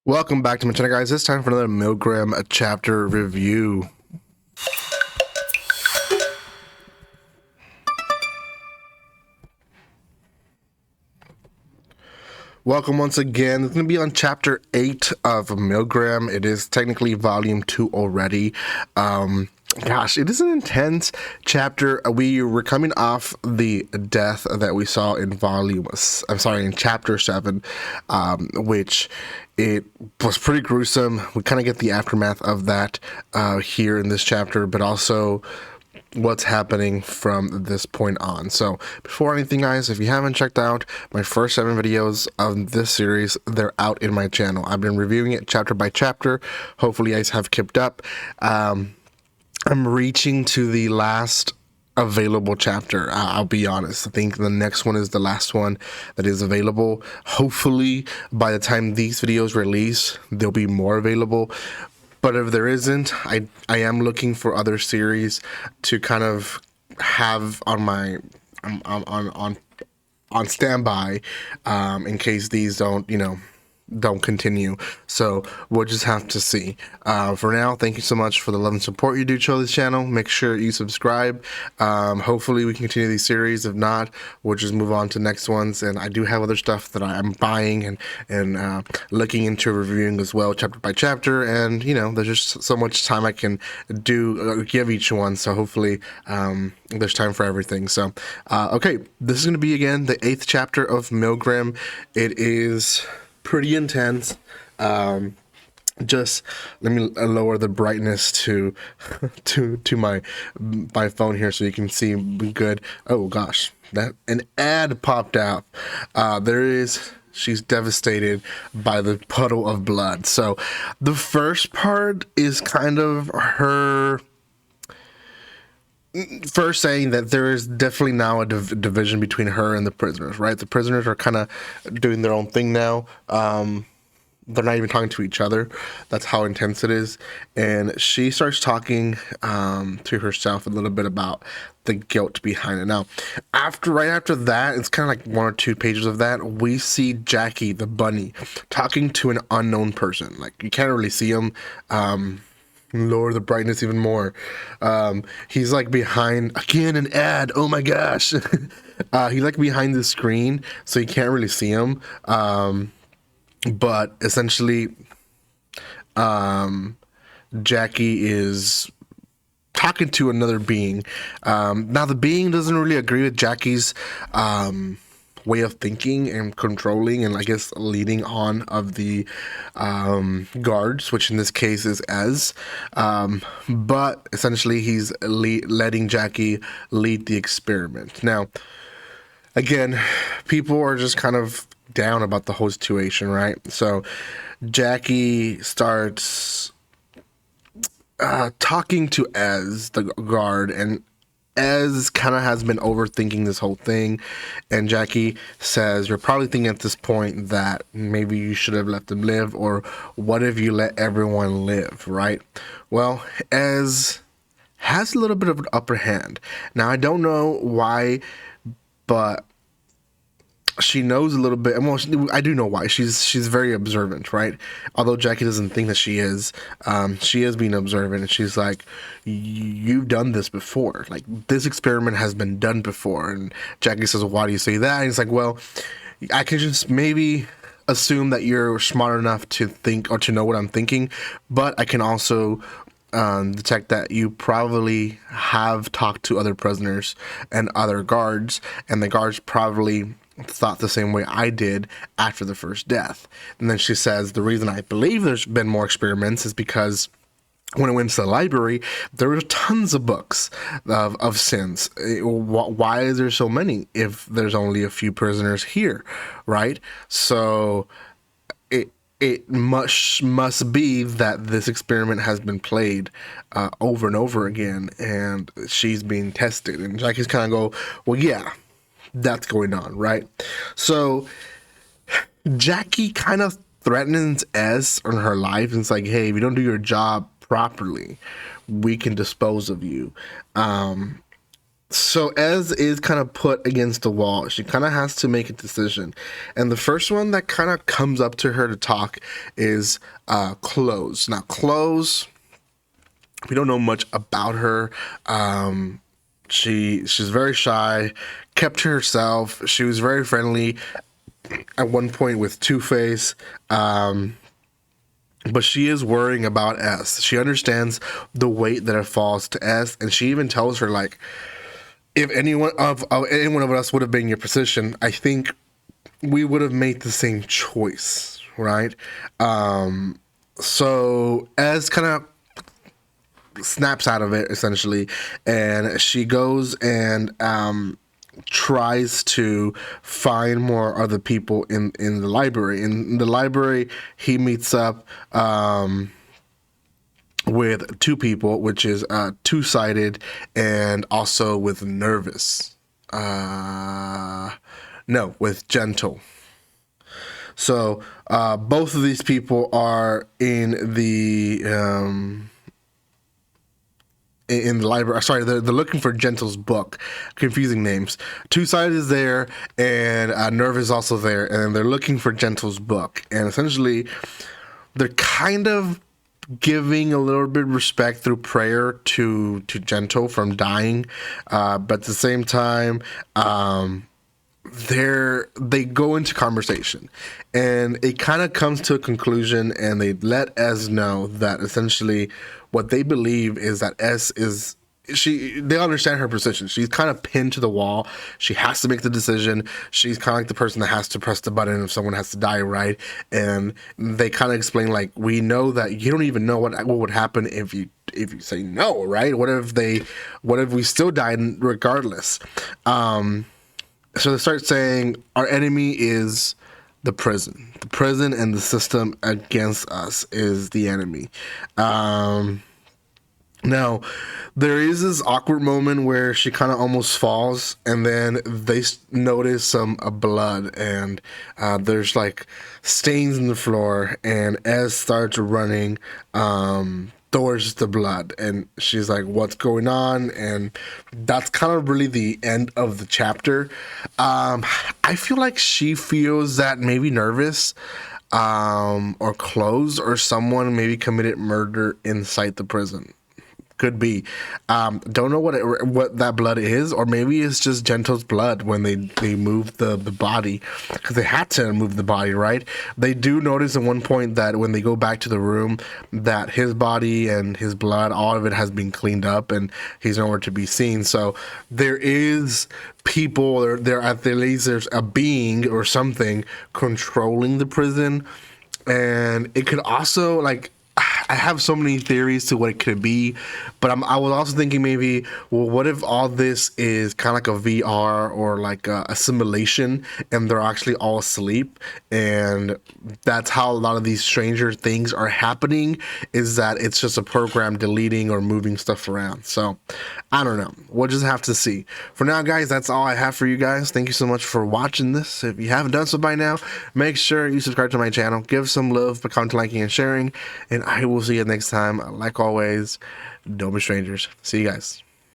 Welcome back to my channel, guys. It's time for another MILGRAM chapter review. Welcome once again. It's going to be on chapter 8 of MILGRAM. It is technically volume 2 already. Gosh, it is an intense chapter. We were coming off the death that we saw in in chapter 7, which it was pretty gruesome. We kind of get the aftermath of that here in this chapter, but also what's happening from this point on. So before anything, guys, if you haven't checked out my first 7 videos of this series, they're out in my channel. I've been reviewing it chapter by chapter. Hopefully you guys have kept up. I'm reaching to the last available chapter. I'll be honest. I think the next one is the last one that is available. Hopefully by the time these videos release, there'll be more available. But if there isn't, I am looking for other series to kind of have on my on standby in case these don't continue. So we'll just have to see. For now, thank you so much for the love and support you do show this channel. Make sure you subscribe. Hopefully we can continue these series. If not, we'll just move on to next ones. And I do have other stuff that I'm buying and looking into reviewing as well, chapter by chapter. And there's just so much time I can give each one. So hopefully there's time for everything. So okay, this is going to be again the 8th chapter of MILGRAM. It is pretty intense. Just let me lower the brightness to my phone here so you can see good. Oh gosh, that an ad popped out. She's devastated by the puddle of blood. So the first part is kind of her first saying that there is definitely now a division between her and the prisoners, right? The prisoners are kind of doing their own thing now. They're not even talking to each other. That's how intense it is. And she starts talking to herself a little bit about the guilt behind it. Now, right after that, it's kind of like 1 or 2 pages of that. We see Jackie, the bunny, talking to an unknown person. Like, you can't really see him. Lower the brightness even more. He's like behind, again, an ad. Oh my gosh. He's like behind the screen, so you can't really see him. But essentially, Jackie is talking to another being. Now the being doesn't really agree with Jackie's way of thinking and controlling and I guess leading on of the guards, which in this case is Ez. But essentially he's letting Jackie lead the experiment. Now, again, people are just kind of down about the whole situation, right? So Jackie starts talking to Ez, the guard, and Ez kind of has been overthinking this whole thing, and Jackie says, you're probably thinking at this point that maybe you should have let them live, or what if you let everyone live, right? Well, Ez has a little bit of an upper hand. Now, I don't know why, but she knows a little bit. Well, I do know why. She's very observant, right? Although Jackie doesn't think that she is being observant, and she's like, you've done this before. Like, this experiment has been done before. And Jackie says, well, why do you say that? And he's like, well, I can just maybe assume that you're smart enough to think or to know what I'm thinking, but I can also detect that you probably have talked to other prisoners and other guards, and the guards probably thought the same way I did after the first death. And then she says, the reason I believe there's been more experiments is because when I went to the library, there were tons of books of sins. Why is there so many if there's only a few prisoners here, right? So it must be that this experiment has been played over and over again, and she's being tested. And Jackie's kind of go, well, yeah, that's going on, right? So Jackie kind of threatens Ez on her life, and it's like, hey, if you don't do your job properly, we can dispose of you. So Ez is kind of put against the wall. She kind of has to make a decision. And the first one that kind of comes up to her to talk is Close. Now, Close, we don't know much about her. She's very shy, kept to herself. She was very friendly at one point with Two-Face. But she is worrying about S. She understands the weight that it falls to S, and she even tells her, like, if any one of us would have been in your position, I think we would have made the same choice, right? So Ez kind of snaps out of it, essentially, and she goes and tries to find more other people in the library. In the library, he meets up with two people, which is Two-Sided and also with Nervous. No, with Gentle. So both of these people are in the library. Sorry, they're looking for Gentle's book. Confusing names. Two-Sided is there, and Nerve is also there, and they're looking for Gentle's book. And essentially, they're kind of giving a little bit of respect through prayer to Gentle from dying, but at the same time, they go into conversation, and it kind of comes to a conclusion, and they let Ez know that essentially what they believe is that S is they understand her position. She's kind of pinned to the wall. She has to make the decision. She's kind of like the person that has to press the button if someone has to die, right? And they kind of explain, like, we know that you don't even know what would happen if you say no, right? What if we still died regardless? So they start saying our enemy is the prison. The prison and the system against us is the enemy. Now, there is this awkward moment where she kind of almost falls, and then they notice some blood, and there's like stains in the floor, and Ez starts running towards the blood, and she's like, what's going on? And that's kind of really the end of the chapter. I feel like she feels that maybe Nervous or Close or someone maybe committed murder inside the prison. Could be. Don't know what that blood is, or maybe it's just Gentle's blood when they moved the body, because they had to move the body, right? They do notice at one point that when they go back to the room, that his body and his blood, all of it has been cleaned up, and he's nowhere to be seen. So there is people, there at the least there's a being or something controlling the prison, and it could also, like, I have so many theories to what it could be, but I was also thinking maybe, well, what if all this is kind of like a VR or like a simulation, and they're actually all asleep, and that's how a lot of these stranger things are happening, is that it's just a program deleting or moving stuff around. So I don't know. We'll just have to see. For now, guys, that's all I have for you guys. Thank you so much for watching this. If you haven't done so by now, make sure you subscribe to my channel, give some love by commenting, liking, and sharing, and I will see you next time. Like always, don't be strangers. See you guys.